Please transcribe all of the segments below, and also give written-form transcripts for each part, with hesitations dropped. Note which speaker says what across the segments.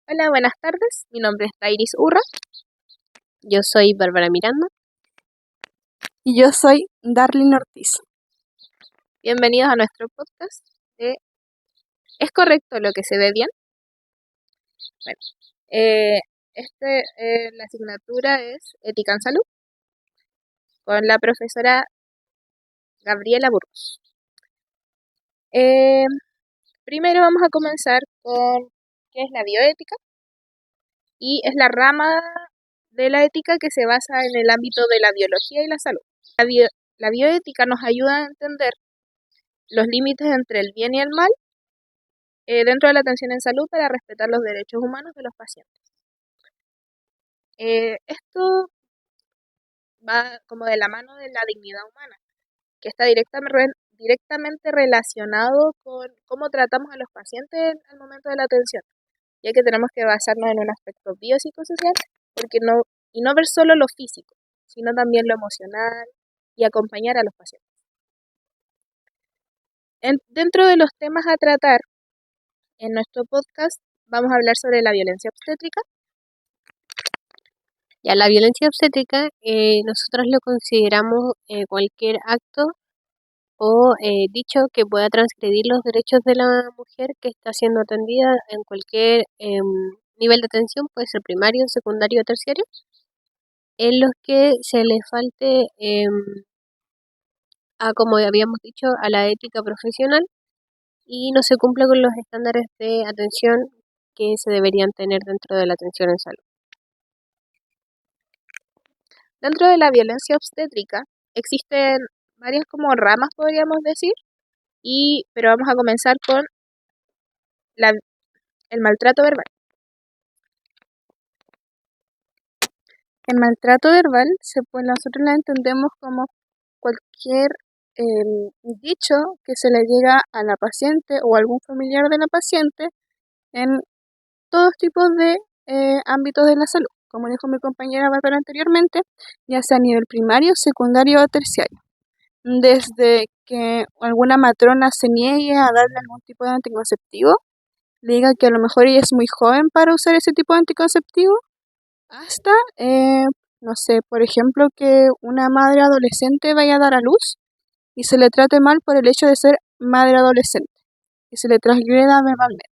Speaker 1: Hola, buenas tardes. Mi nombre es Tairis Urra. Yo soy Bárbara Miranda.
Speaker 2: Y yo soy Darlene Ortiz.
Speaker 1: Bienvenidos a nuestro podcast de ¿Es correcto lo que se ve bien? Bueno, eh, la asignatura es Ética en Salud con la profesora Gabriela Burgos. Eh, Primero vamos a comenzar con qué es la bioética y es la rama de la ética que se basa en el ámbito de la biología y la salud. La bioética nos ayuda a entender los límites entre el bien y el mal dentro de la atención en salud para respetar los derechos humanos de los pacientes. Esto va como de la mano de la dignidad humana, que está directamente relacionado con cómo tratamos a los pacientes al momento de la atención, ya que tenemos que basarnos en un aspecto biopsicosocial y no ver solo lo físico, sino también lo emocional y acompañar a los pacientes. Dentro de los temas a tratar en nuestro podcast, vamos a hablar sobre la violencia obstétrica.
Speaker 3: Ya la violencia obstétrica, nosotros lo consideramos cualquier acto o dicho que pueda transgredir los derechos de la mujer que está siendo atendida en cualquier nivel de atención, puede ser primario, secundario o terciario, en los que se le falte, como habíamos dicho, a la ética profesional y no se cumple con los estándares de atención que se deberían tener dentro de la atención en salud.
Speaker 1: Dentro de la violencia obstétrica existen varias como ramas, podríamos decir, pero vamos a comenzar con el maltrato verbal.
Speaker 2: El maltrato verbal nosotros lo entendemos como cualquier dicho que se le llega a la paciente o algún familiar de la paciente en todos tipos de ámbitos de la salud, como dijo mi compañera Bárbara anteriormente, ya sea a nivel primario, secundario o terciario. Desde que alguna matrona se niegue a darle algún tipo de anticonceptivo, le diga que a lo mejor ella es muy joven para usar ese tipo de anticonceptivo, hasta, no sé, por ejemplo, que una madre adolescente vaya a dar a luz y se le trate mal por el hecho de ser madre adolescente y se le transgreda verbalmente.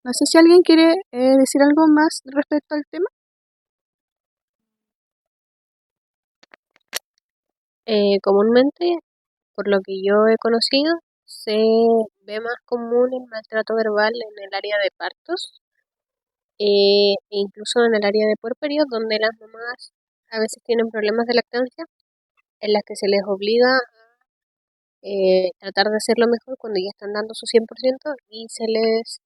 Speaker 2: No sé si alguien quiere decir algo más respecto al tema.
Speaker 3: Comúnmente, por lo que yo he conocido, se ve más común el maltrato verbal en el área de partos, e incluso en el área de puerperio, donde las mamás a veces tienen problemas de lactancia, en las que se les obliga a tratar de hacerlo mejor cuando ya están dando su 100% y se les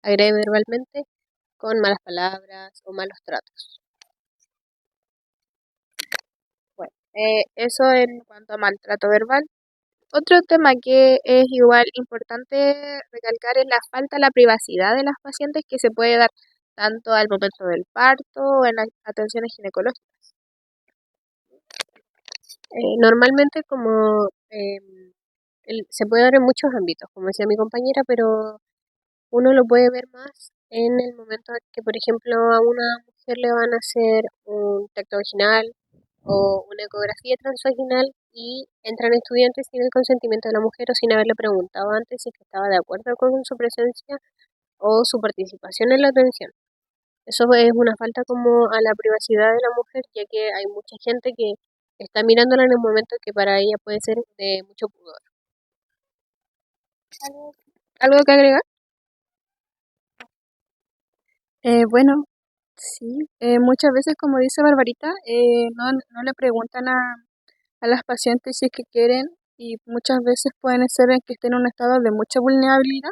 Speaker 3: agrede verbalmente con malas palabras o malos tratos.
Speaker 1: Bueno, eso en cuanto a maltrato verbal. Otro tema que es igual importante recalcar es la falta de la privacidad de las pacientes que se puede dar tanto al momento del parto o en las atenciones ginecológicas.
Speaker 3: Normalmente como se puede dar en muchos ámbitos, como decía mi compañera, pero uno lo puede ver más en el momento en que, por ejemplo, a una mujer le van a hacer un tacto vaginal o una ecografía transvaginal y entran estudiantes sin el consentimiento de la mujer o sin haberle preguntado antes si estaba de acuerdo con su presencia o su participación en la atención. Eso es una falta como a la privacidad de la mujer, ya que hay mucha gente que está mirándola en un momento que para ella puede ser de mucho pudor.
Speaker 1: ¿Algo que agregar?
Speaker 2: Bueno, sí, muchas veces, como dice Barbarita, no le preguntan a las pacientes si es que quieren y muchas veces pueden ser en que estén en un estado de mucha vulnerabilidad,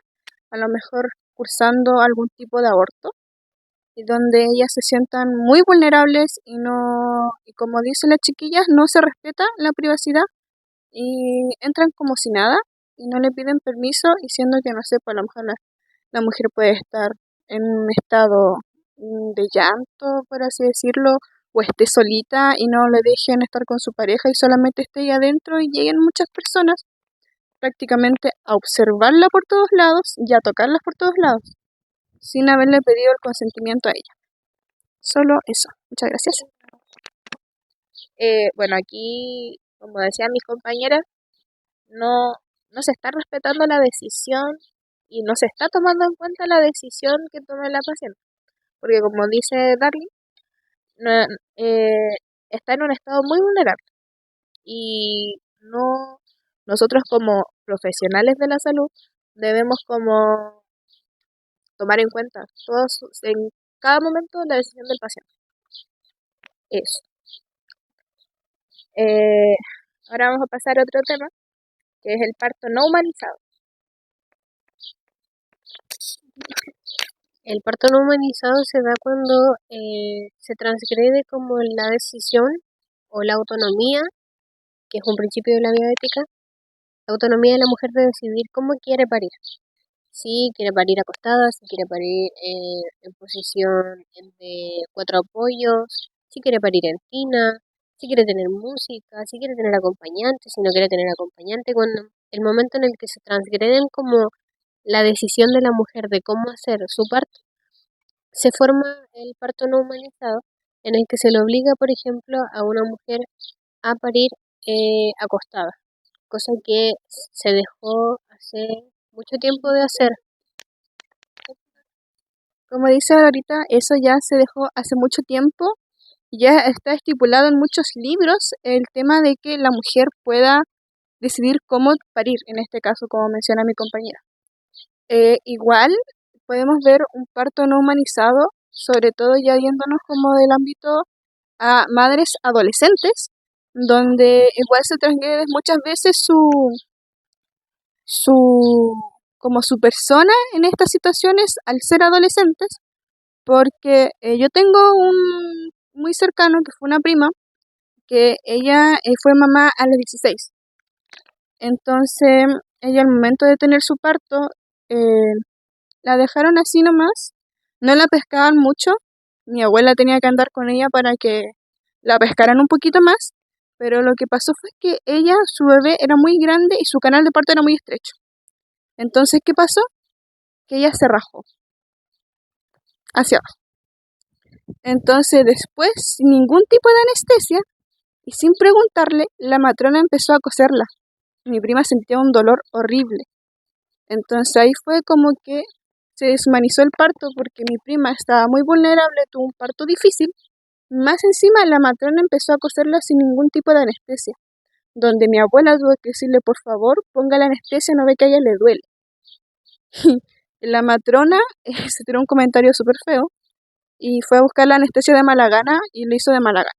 Speaker 2: a lo mejor cursando algún tipo de aborto y donde ellas se sientan muy vulnerables y como dicen las chiquillas, no se respeta la privacidad y entran como si nada y no le piden permiso y siendo que no sé, pues a lo mejor la mujer puede estar en un estado de llanto, por así decirlo, o esté solita y no le dejen estar con su pareja y solamente esté ahí adentro y lleguen muchas personas prácticamente a observarla por todos lados y a tocarla por todos lados, sin haberle pedido el consentimiento a ella. Solo eso. Muchas gracias.
Speaker 1: Bueno, aquí, como decían mis compañeras, no, no se está respetando la decisión y no se está tomando en cuenta la decisión que tome la paciente. Porque como dice Darling, no- está en un estado muy vulnerable y no nosotros como profesionales de la salud debemos como tomar en cuenta en cada momento la decisión del paciente. Eso. Eh, Ahora vamos a pasar a otro tema, que es el parto no humanizado.
Speaker 3: El parto no humanizado se da cuando se transgrede como la decisión o la autonomía, que es un principio de la bioética, la autonomía de la mujer de decidir cómo quiere parir. Si quiere parir acostada, si quiere parir en posición de cuatro apoyos, si quiere parir en tina, si quiere tener música, si quiere tener acompañante, si no quiere tener acompañante, cuando el momento en el que se transgreden como la decisión de la mujer de cómo hacer su parto, se forma el parto no humanizado, en el que se le obliga, por ejemplo, a una mujer a parir acostada, cosa que se dejó hace mucho tiempo de hacer.
Speaker 2: Como dice ahorita, eso ya se dejó hace mucho tiempo. Ya está estipulado en muchos libros el tema de que la mujer pueda decidir cómo parir, en este caso, como menciona mi compañera. Igual podemos ver un parto no humanizado, sobre todo ya viéndonos como del ámbito a madres adolescentes, donde igual se transgrede muchas veces su, como su persona en estas situaciones al ser adolescentes, porque yo tengo un muy cercano que fue una prima, que ella fue mamá a los 16. Entonces, ella al momento de tener su parto, eh, la dejaron así nomás, no la pescaban mucho, mi abuela tenía que andar con ella para que la pescaran un poquito más, pero lo que pasó fue que ella, su bebé era muy grande y su canal de parto era muy estrecho. Entonces, ¿qué pasó? Que ella se rajó hacia abajo. Entonces, después, sin ningún tipo de anestesia y sin preguntarle, la matrona empezó a coserla. Mi prima sentía un dolor horrible. Entonces ahí fue como que se deshumanizó el parto porque mi prima estaba muy vulnerable, tuvo un parto difícil. Más encima la matrona empezó a coserla sin ningún tipo de anestesia, donde mi abuela tuvo que decirle por favor ponga la anestesia, no ve que a ella le duele. Y la matrona se tiró un comentario súper feo y fue a buscar la anestesia de mala gana y lo hizo de mala gana.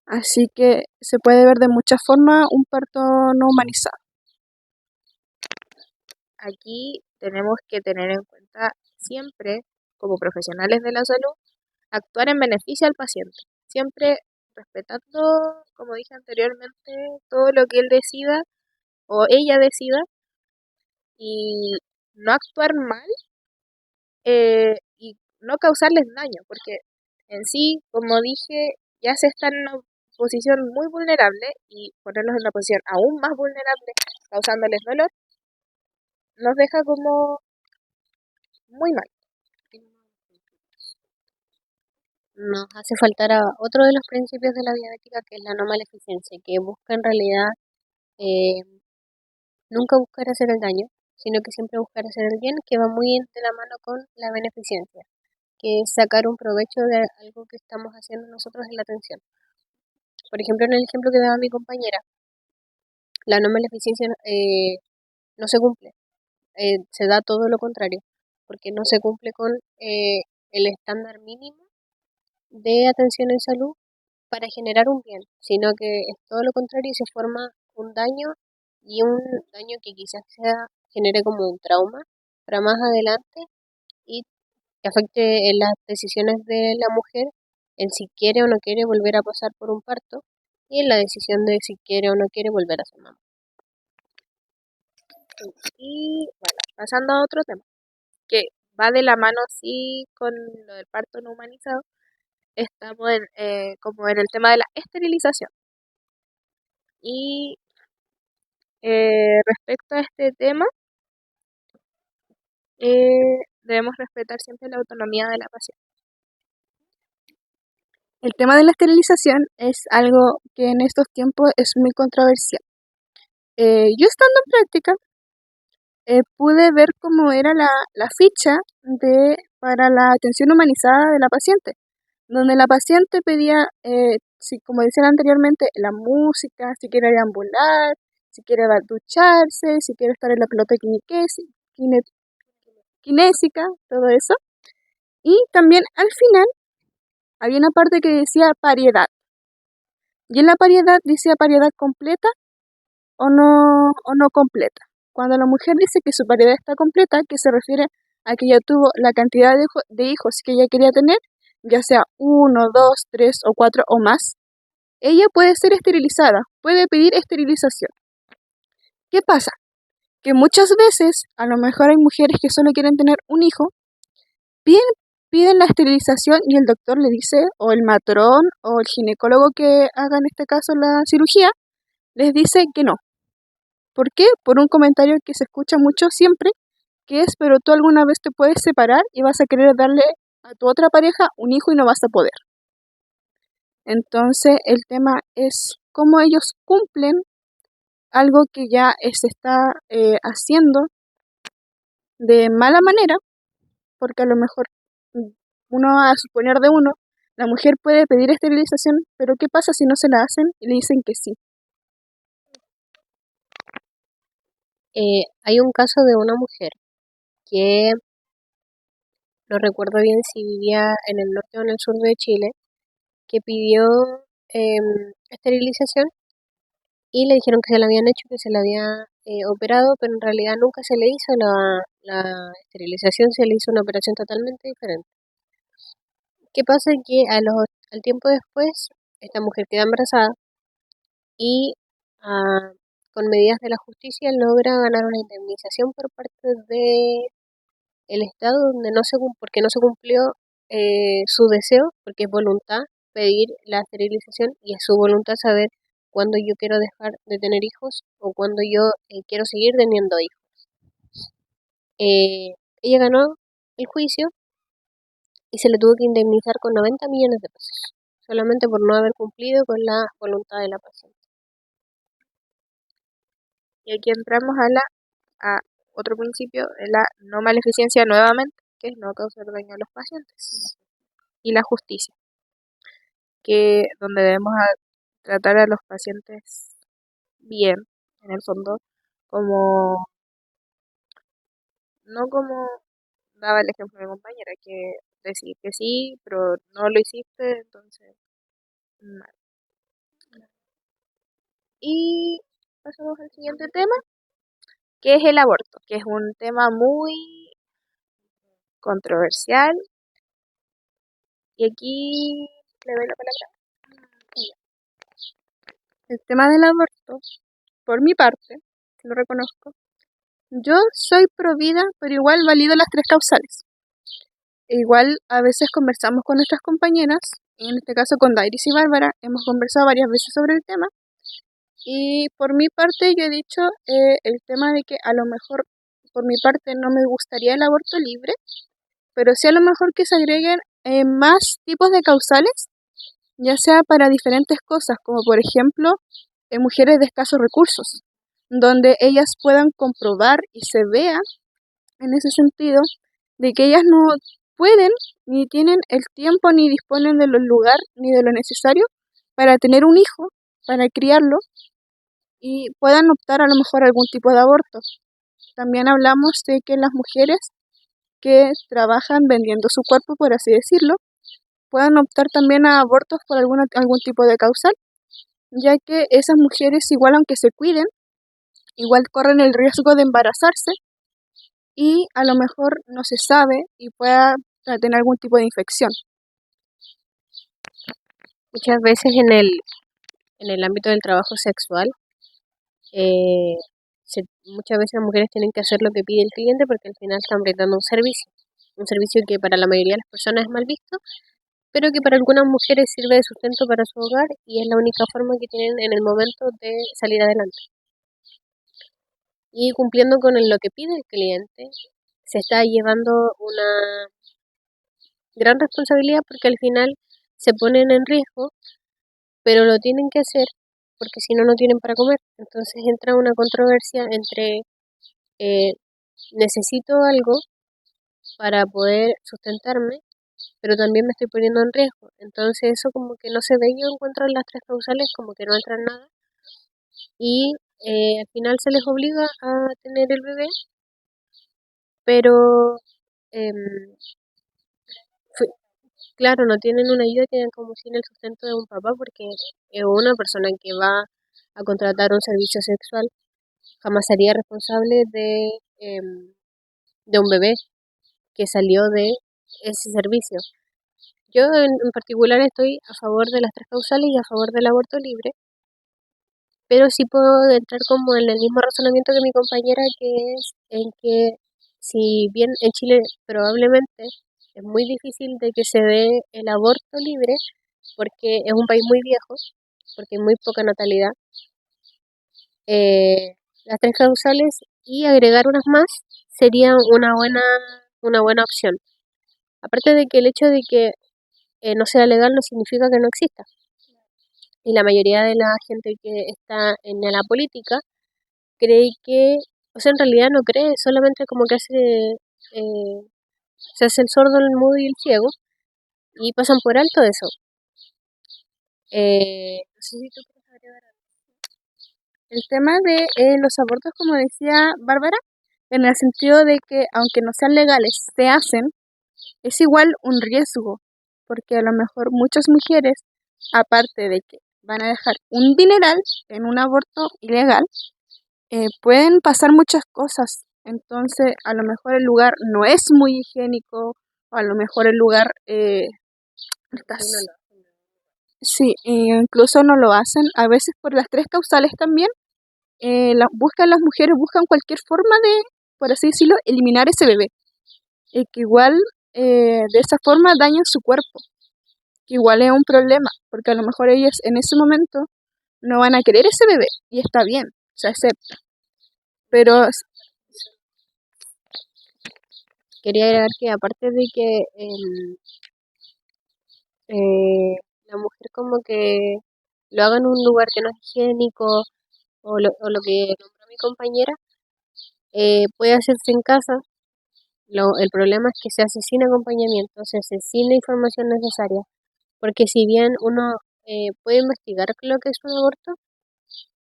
Speaker 2: Así que se puede ver de muchas formas un parto no humanizado.
Speaker 1: Aquí tenemos que tener en cuenta siempre, como profesionales de la salud, actuar en beneficio al paciente, siempre respetando, como dije anteriormente, todo lo que él decida o ella decida y no actuar mal y no causarles daño, porque en sí, como dije, ya se está en una posición muy vulnerable y ponerlos en una posición aún más vulnerable, causándoles dolor, nos deja como muy mal.
Speaker 3: Nos hace faltar a otro de los principios de la bioética, que es la no maleficencia, que busca en realidad eh, nunca buscar hacer el daño, sino que siempre buscar hacer el bien, que va muy de la mano con la beneficencia, que es sacar un provecho de algo que estamos haciendo nosotros en la atención. Por ejemplo, en el ejemplo que daba mi compañera, la no maleficencia no se cumple, se da todo lo contrario, porque no se cumple con el estándar mínimo de atención en salud para generar un bien, sino que es todo lo contrario y se forma un daño y un daño que quizás genere como un trauma para más adelante y que afecte en las decisiones de la mujer en si quiere o no quiere volver a pasar por un parto y en la decisión de si quiere o no quiere volver a ser mamá.
Speaker 1: Y bueno, pasando a otro tema, que va de la mano sí con lo del parto no humanizado, estamos como en el tema de la esterilización. Y Respecto a este tema, debemos respetar siempre la autonomía de la paciente.
Speaker 2: El tema de la esterilización es algo que en estos tiempos es muy controversial. Yo estando en práctica, pude ver cómo era la ficha para la atención humanizada de la paciente, donde la paciente pedía, como decían anteriormente, la música, si quiere deambular, si quiere ducharse, si quiere estar en la pelota kinésica, todo eso. Y también al final había una parte que decía pariedad. Y en la pariedad decía pariedad completa o no completa. Cuando la mujer dice que su pariedad está completa, que se refiere a que ya tuvo la cantidad de hijos que ella quería tener, ya sea 1, 2, 3 o 4 o más, ella puede ser esterilizada, puede pedir esterilización. ¿Qué pasa? Que muchas veces, a lo mejor hay mujeres que solo quieren tener un hijo, piden la esterilización y el doctor le dice, o el matrón, o el ginecólogo que haga en este caso la cirugía, les dice que no. ¿Por qué? Por un comentario que se escucha mucho siempre, que es, pero tú alguna vez te puedes separar y vas a querer darle a tu otra pareja un hijo y no vas a poder. Entonces el tema es cómo ellos cumplen algo que ya se está haciendo de mala manera, porque a lo mejor uno a suponer de uno, la mujer puede pedir esterilización, pero ¿qué pasa si no se la hacen y le dicen que sí?
Speaker 3: Hay un caso de una mujer que no recuerdo bien si vivía en el norte o en el sur de Chile, que pidió esterilización y le dijeron que se la habían hecho, que se la había operado, pero en realidad nunca se le hizo la esterilización, se le hizo una operación totalmente diferente. ¿Qué pasa? Que al tiempo después, esta mujer queda embarazada y ah, con medidas de la justicia logra ganar una indemnización por parte de el Estado donde porque no se cumplió su deseo, porque es voluntad pedir la esterilización y es su voluntad saber cuándo yo quiero dejar de tener hijos o cuándo yo quiero seguir teniendo hijos. Ella ganó el juicio y se le tuvo que indemnizar con 90 millones de pesos, solamente por no haber cumplido con la voluntad de la paciente.
Speaker 1: Y aquí entramos a otro principio de la no maleficencia nuevamente, que es no causar daño a los pacientes. Y la justicia, que donde debemos tratar a los pacientes bien, en el fondo, como, no como daba el ejemplo de mi compañera, que decir que sí, pero no lo hiciste, entonces, mal. Y pasamos al siguiente tema, que es el aborto, que es un tema muy controversial. Y aquí le doy la palabra.
Speaker 2: El tema del aborto, por mi parte, lo reconozco, yo soy pro vida, pero igual valido las tres causales. Igual a veces conversamos con nuestras compañeras, y en este caso con Dairis y Bárbara, hemos conversado varias veces sobre el tema. Y por mi parte yo he dicho el tema de que a lo mejor por mi parte no me gustaría el aborto libre, pero sí a lo mejor que se agreguen más tipos de causales, ya sea para diferentes cosas, como por ejemplo mujeres de escasos recursos, donde ellas puedan comprobar y se vea en ese sentido de que ellas no pueden ni tienen el tiempo ni disponen de los lugar ni de lo necesario para tener un hijo, para criarlo y puedan optar a lo mejor a algún tipo de aborto. También hablamos de que las mujeres que trabajan vendiendo su cuerpo, por así decirlo, puedan optar también a abortos por algún tipo de causal, ya que esas mujeres igual aunque se cuiden, igual corren el riesgo de embarazarse y a lo mejor no se sabe y pueda tener algún tipo de infección.
Speaker 3: Muchas veces en el ámbito del trabajo sexual, muchas veces las mujeres tienen que hacer lo que pide el cliente porque al final están brindando un servicio que para la mayoría de las personas es mal visto, pero que para algunas mujeres sirve de sustento para su hogar y es la única forma que tienen en el momento de salir adelante. y cumpliendo con lo que pide el cliente, se está llevando una gran responsabilidad porque al final se ponen en riesgo, pero lo tienen que hacer porque si no, no tienen para comer. Entonces entra una controversia entre eh, necesito algo para poder sustentarme, pero también me estoy poniendo en riesgo. Entonces eso como que no se ve, yo encuentro en las tres causales como que no entra en nada y al final se les obliga a tener el bebé, pero em, fue- claro, no tienen una ayuda, tienen como sin el sustento de un papá porque una persona que va a contratar un servicio sexual jamás sería responsable de un bebé que salió de ese servicio. Yo en particular estoy a favor de las tres causales y a favor del aborto libre, pero sí puedo entrar como en el mismo razonamiento que mi compañera, que es en que si bien en Chile probablemente es muy difícil de que se dé el aborto libre, porque es un país muy viejo, porque hay muy poca natalidad, las tres causales y agregar unas más sería una buena opción. Aparte de que el hecho de que no sea legal no significa que no exista. Y la mayoría de la gente que está en la política cree que, o sea, en realidad no cree, solamente como que se hace el sordo, el mudo y el ciego y pasan por alto eso. No sé si tú quieres agregar algo.
Speaker 2: El tema de los abortos, como decía Bárbara, en el sentido de que aunque no sean legales, se hacen, es igual un riesgo, porque a lo mejor muchas mujeres, aparte de que van a dejar un dineral en un aborto ilegal, pueden pasar muchas cosas. Entonces, a lo mejor el lugar no es muy higiénico, o a lo mejor el lugar sí, incluso no lo hacen. A veces por las tres causales también, buscan las mujeres, buscan cualquier forma de, por así decirlo, eliminar ese bebé. Que igual de esa forma dañan su cuerpo, que igual es un problema, porque a lo mejor ellas en ese momento no van a querer ese bebé, y está bien, se acepta. Pero
Speaker 3: Quería agregar que aparte de que la mujer como que lo haga en un lugar que no es higiénico o lo que nombró mi compañera, puede hacerse en casa. El problema es que se hace sin acompañamiento, se hace sin la información necesaria, porque si bien uno puede investigar lo que es un aborto,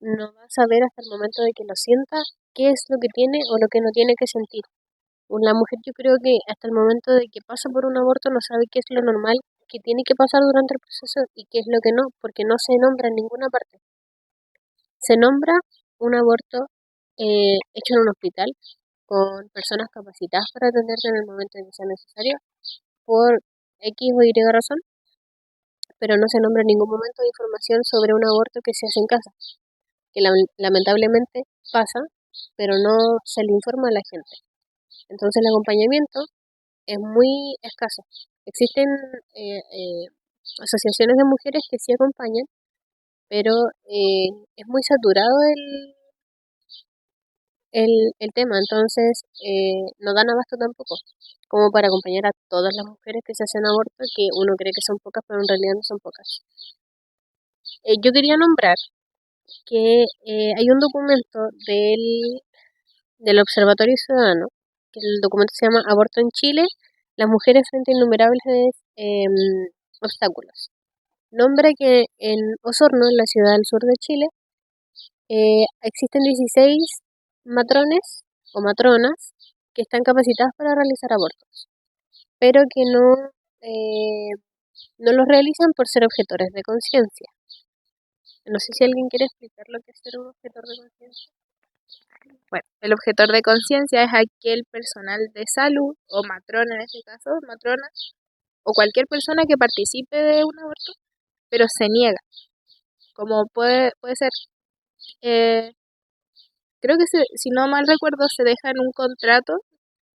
Speaker 3: no va a saber hasta el momento de que lo sienta qué es lo que tiene o lo que no tiene que sentir. Una mujer yo creo que hasta el momento de que pasa por un aborto no sabe qué es lo normal que tiene que pasar durante el proceso y qué es lo que no, porque no se nombra en ninguna parte. Se nombra un aborto hecho en un hospital con personas capacitadas para atenderte en el momento en que sea necesario por X o Y razón, pero no se nombra en ningún momento de información sobre un aborto que se hace en casa, que lamentablemente pasa, pero no se le informa a la gente. Entonces el acompañamiento es muy escaso. Existen asociaciones de mujeres que sí acompañan, pero es muy saturado el tema, entonces no dan abasto tampoco, como para acompañar a todas las mujeres que se hacen aborto, que uno cree que son pocas, pero en realidad no son pocas. Yo quería nombrar que hay un documento del Observatorio Ciudadano, que el documento se llama Aborto en Chile, las mujeres frente a innumerables obstáculos. Nombra que en Osorno, en la ciudad del sur de Chile, existen 16 matrones o matronas que están capacitadas para realizar abortos, pero que eh, no los realizan por ser objetores de conciencia. No sé si alguien quiere explicar lo que es ser un objetor de conciencia.
Speaker 1: Bueno, el objetor de conciencia es aquel personal de salud, o matrona en este caso, matrona, o cualquier persona que participe de un aborto, pero se niega. Como puede ser, eh, creo que si no mal recuerdo, se deja en un contrato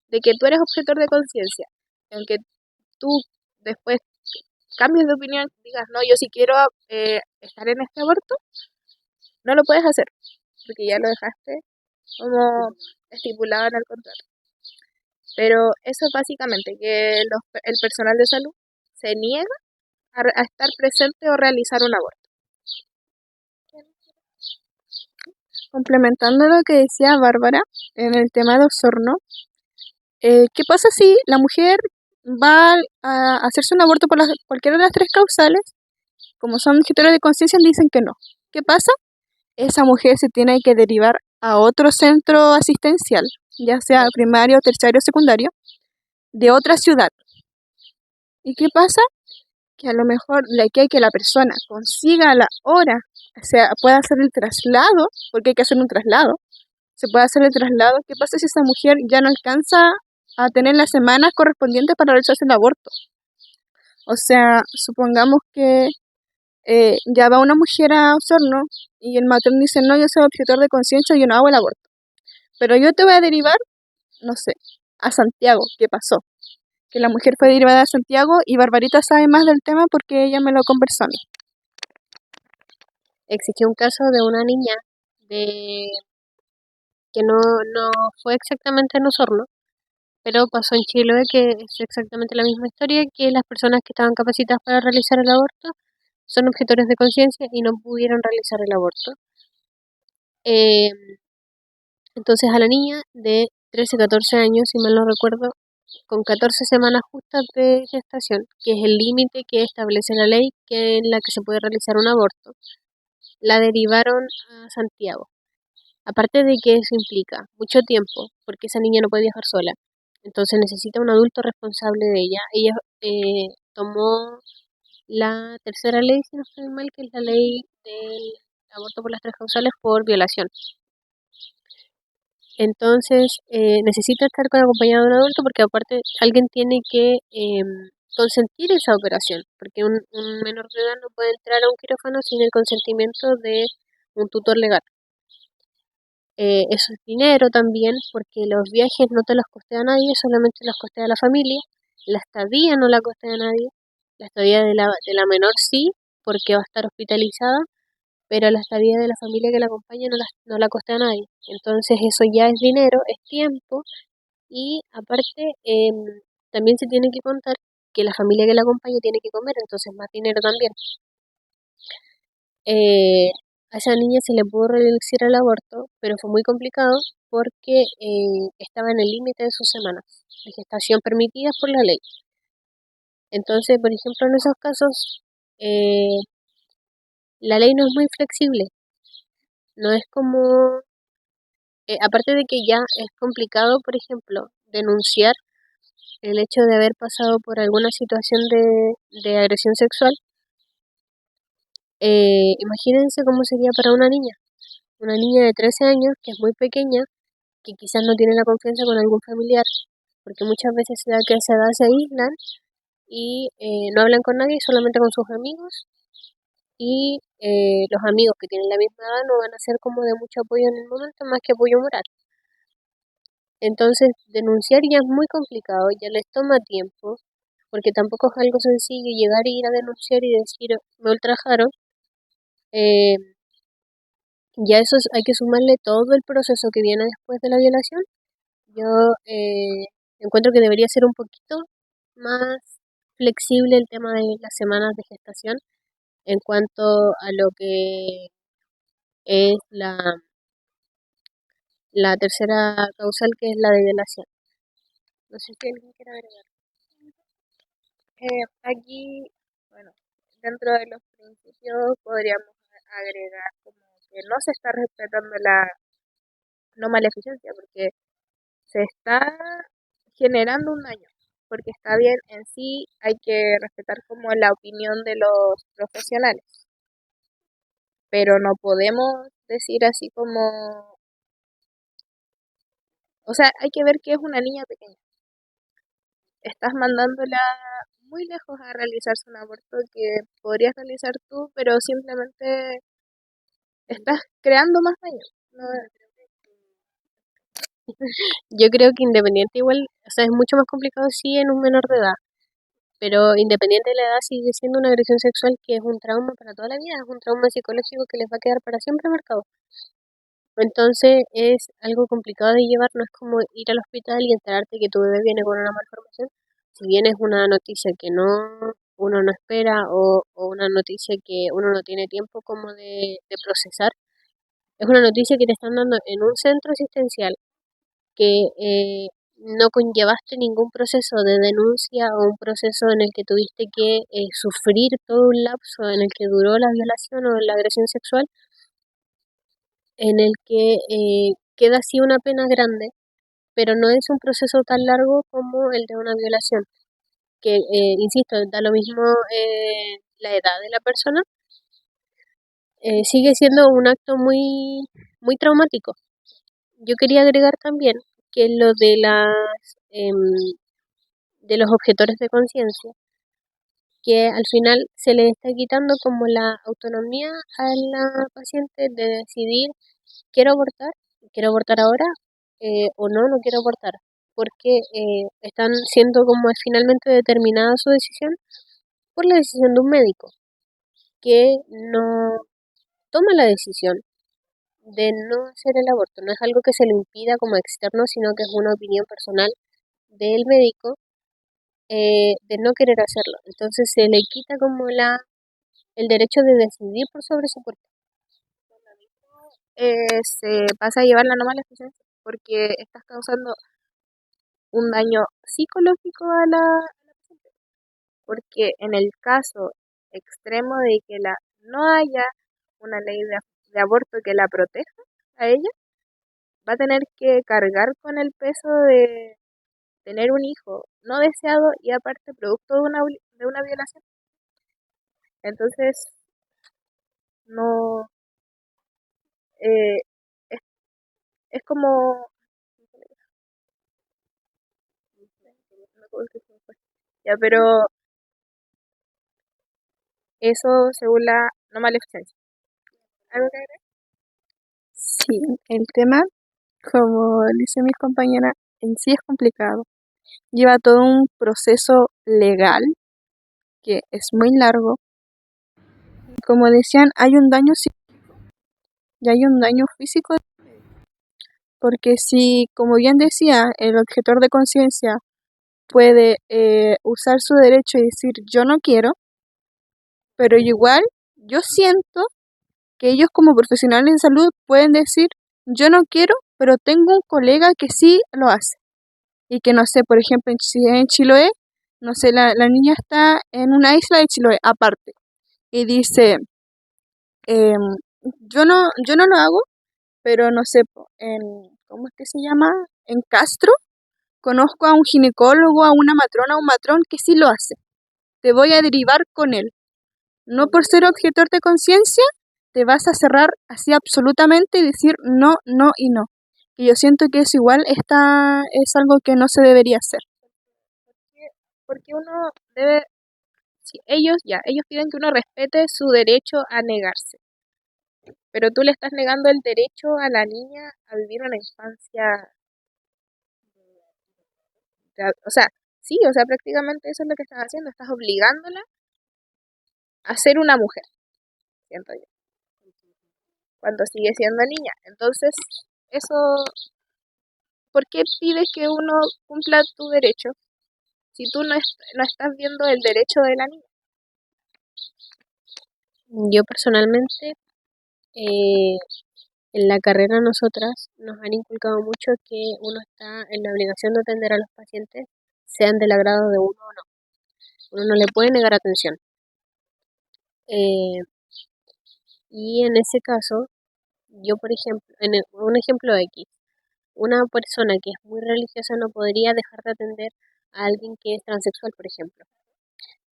Speaker 1: de que tú eres objetor de conciencia, en que tú después cambies de opinión, digas, no, yo sí quiero estar en este aborto, no lo puedes hacer, porque ya lo dejaste. como estipulado en el contrato. Pero eso es básicamente que el personal de salud se niega a estar presente o realizar un aborto.
Speaker 2: Complementando lo que decía Bárbara en el tema de Osorno, ¿qué pasa si la mujer va a hacerse un aborto por cualquiera de las tres causales? Como son objetores de conciencia, dicen que no. ¿Qué pasa? Esa mujer se tiene que derivar a otro centro asistencial, ya sea primario, terciario, secundario, de otra ciudad. ¿Y qué pasa? Que a lo mejor de aquí hay que la persona consiga la hora, o sea, pueda hacer el traslado, porque hay que hacer un traslado, se puede hacer el traslado. ¿Qué pasa si esa mujer ya no alcanza a tener las semanas correspondientes para realizarse el aborto? O sea, supongamos que ya va una mujer a Osorno y el matrón dice, no, yo soy objetor de conciencia, yo no hago el aborto. Pero yo te voy a derivar, no sé, a Santiago. ¿Qué pasó? Que la mujer fue derivada a Santiago y Barbarita sabe más del tema porque ella me lo conversó a mí.
Speaker 3: Existió un caso de una niña que no fue exactamente en Osorno, pero pasó en Chiloé, que es exactamente la misma historia, que las personas que estaban capacitadas para realizar el aborto son objetores de conciencia y no pudieron realizar el aborto. Eh, entonces a la niña de 13, 14 años, si mal no recuerdo, con 14 semanas justas de gestación, que es el límite que establece la ley en la que se puede realizar un aborto, la derivaron a Santiago. Aparte de que eso implica mucho tiempo, porque esa niña no puede viajar sola, entonces necesita un adulto responsable de ella. Ella tomó la tercera ley, si no estoy mal, que es la ley del aborto por las tres causales por violación. Entonces necesita estar acompañado de un adulto porque aparte alguien tiene que consentir esa operación, porque un menor de edad no puede entrar a un quirófano sin el consentimiento de un tutor legal. Eso es dinero también, porque los viajes no te los costea nadie, solamente los costea la familia. La estadía no la costea nadie. La estadía de la menor sí, porque va a estar hospitalizada, pero la estadía de la familia que la acompaña no la costea nadie. Entonces eso ya es dinero, es tiempo, y aparte también se tiene que contar que la familia que la acompaña tiene que comer, entonces más dinero también. A esa niña se le pudo realizar el aborto, pero fue muy complicado porque estaba en el límite de sus semanas de gestación permitidas por la ley. Entonces, por ejemplo, en esos casos, eh, la ley no es muy flexible. No es como, aparte de que ya es complicado, por ejemplo, denunciar el hecho de haber pasado por alguna situación de agresión sexual. Imagínense cómo sería para una niña de 13 años que es muy pequeña, que quizás no tiene la confianza con algún familiar, porque muchas veces se da que a esa edad se aíslan y no hablan con nadie, solamente con sus amigos, y los amigos que tienen la misma edad no van a ser como de mucho apoyo en el momento, más que apoyo moral. Entonces, denunciar ya es muy complicado, ya les toma tiempo, porque tampoco es algo sencillo llegar y ir a denunciar y decir, me ultrajaron. Eh, ya eso hay que sumarle todo el proceso que viene después de la violación. Yo encuentro que debería ser un poquito más flexible el tema de las semanas de gestación en cuanto a lo que es la tercera causal, que es la de violación. No sé si alguien quiere agregar.
Speaker 1: Aquí, bueno, dentro de los principios podríamos agregar como que no se está respetando la no maleficencia, porque se está generando un daño, porque está bien en sí, hay que respetar como la opinión de los profesionales, pero no podemos decir así como, o sea, hay que ver que es una niña pequeña. Estás mandándola muy lejos a realizarse un aborto que podrías realizar tú, pero simplemente estás creando más daño. No,
Speaker 3: Yo creo que independiente igual, o sea, es mucho más complicado si en un menor de edad, pero independiente de la edad sigue siendo una agresión sexual que es un trauma para toda la vida, es un trauma psicológico que les va a quedar para siempre marcado. Entonces es algo complicado de llevar, no es como ir al hospital y enterarte que tu bebé viene con una malformación. Si bien es una noticia que uno no espera o una noticia que uno no tiene tiempo como de procesar, es una noticia que te están dando en un centro asistencial que no conllevaste ningún proceso de denuncia o un proceso en el que tuviste que sufrir todo un lapso en el que duró la violación o la agresión sexual, en el que queda así una pena grande, pero no es un proceso tan largo como el de una violación, que, insisto, da lo mismo la edad de la persona, sigue siendo un acto muy traumático. Yo quería agregar también que lo em, de los objetores de conciencia, que al final se le está quitando como la autonomía a la paciente de decidir quiero quiero abortar ahora o no quiero abortar, porque están siendo como finalmente determinada su decisión por la decisión de un médico que no toma la decisión de no hacer el aborto. No es algo que se le impida como externo, sino que es una opinión personal del médico de no querer hacerlo. Entonces se le quita como el derecho de decidir por sobre su cuerpo.
Speaker 1: Se pasa a llevar la no maleficencia porque estás causando un daño psicológico a la paciente. Porque en el caso extremo de que no haya una ley de aborto que la proteja a ella, va a tener que cargar con el peso de tener un hijo no deseado y aparte producto de una violación. Entonces, no eh, es, es como no puedo decir cómo fue. Ya, pero eso según la no maleficencia. ¿Algo que agregar?
Speaker 2: Sí, el tema, como dice mi compañera, en sí es complicado. Lleva todo un proceso legal que es muy largo. Como decían, hay un daño y hay un daño físico, porque si, como bien decía, el objetor de conciencia puede usar su derecho y decir yo no quiero, pero igual yo siento que ellos como profesionales de salud pueden decir yo no quiero, pero tengo un colega que sí lo hace. Y que no sé, por ejemplo, si en Chiloé, no sé, la niña está en una isla de Chiloé aparte y dice, em, yo no lo hago, pero no sé, ¿cómo es que se llama? En Castro, conozco a un ginecólogo, a una matrona, a un matrón que sí lo hace. Te voy a derivar con él. No por ser objetor de conciencia, te vas a cerrar así absolutamente y decir no, no y no. Y yo siento que es igual, es algo que no se debería hacer.
Speaker 1: Porque uno debe, si ellos piden que uno respete su derecho a negarse, pero tú le estás negando el derecho a la niña a vivir una infancia, o sea, sí, o sea, prácticamente eso es lo que estás haciendo, estás obligándola a ser una mujer, siento yo, cuando sigue siendo niña. Entonces, eso, ¿por qué pides que uno cumpla tu derecho si tú no estás viendo el derecho de la niña?
Speaker 3: Yo personalmente, eh, en la carrera nosotras nos han inculcado mucho que uno está en la obligación de atender a los pacientes, sean del agrado de uno o no. Uno no le puede negar atención. Eh, y en ese caso, yo por ejemplo, un ejemplo X, una persona que es muy religiosa no podría dejar de atender a alguien que es transexual, por ejemplo.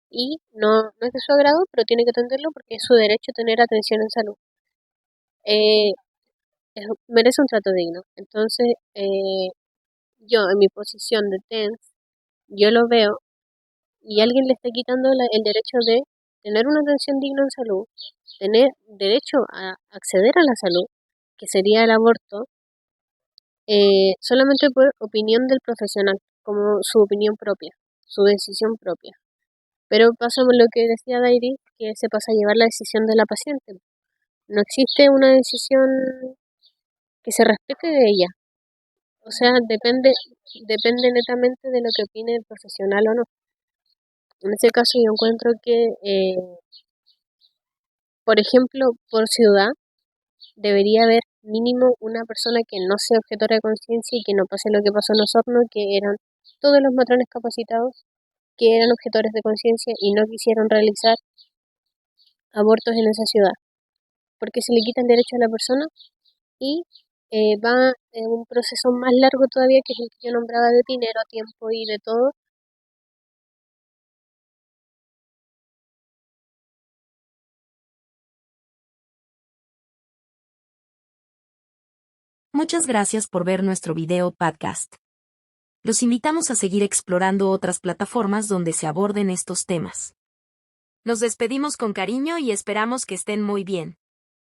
Speaker 3: Y no es de su agrado, pero tiene que atenderlo porque es su derecho tener atención en salud. Eh, merece un trato digno. Entonces, yo en mi posición de TENS, yo lo veo y alguien le está quitando el derecho de tener una atención digna en salud, tener derecho a acceder a la salud, que sería el aborto, solamente por opinión del profesional, como su opinión propia, su decisión propia. Pero pasa por lo que decía Dairi, que se pasa a llevar la decisión de la paciente. No existe una decisión que se respete de ella. O sea, depende netamente de lo que opine el profesional o no. En ese caso yo encuentro que, por ejemplo, por ciudad, debería haber mínimo una persona que no sea objetora de conciencia y que no pase lo que pasó en Osorno, que eran todos los matrones capacitados que eran objetores de conciencia y no quisieron realizar abortos en esa ciudad, porque se le quita el derecho a la persona y va en un proceso más largo todavía, que es el que yo nombraba, de dinero, tiempo y de todo.
Speaker 4: Muchas gracias por ver nuestro video podcast. Los invitamos a seguir explorando otras plataformas donde se aborden estos temas. Nos despedimos con cariño y esperamos que estén muy bien.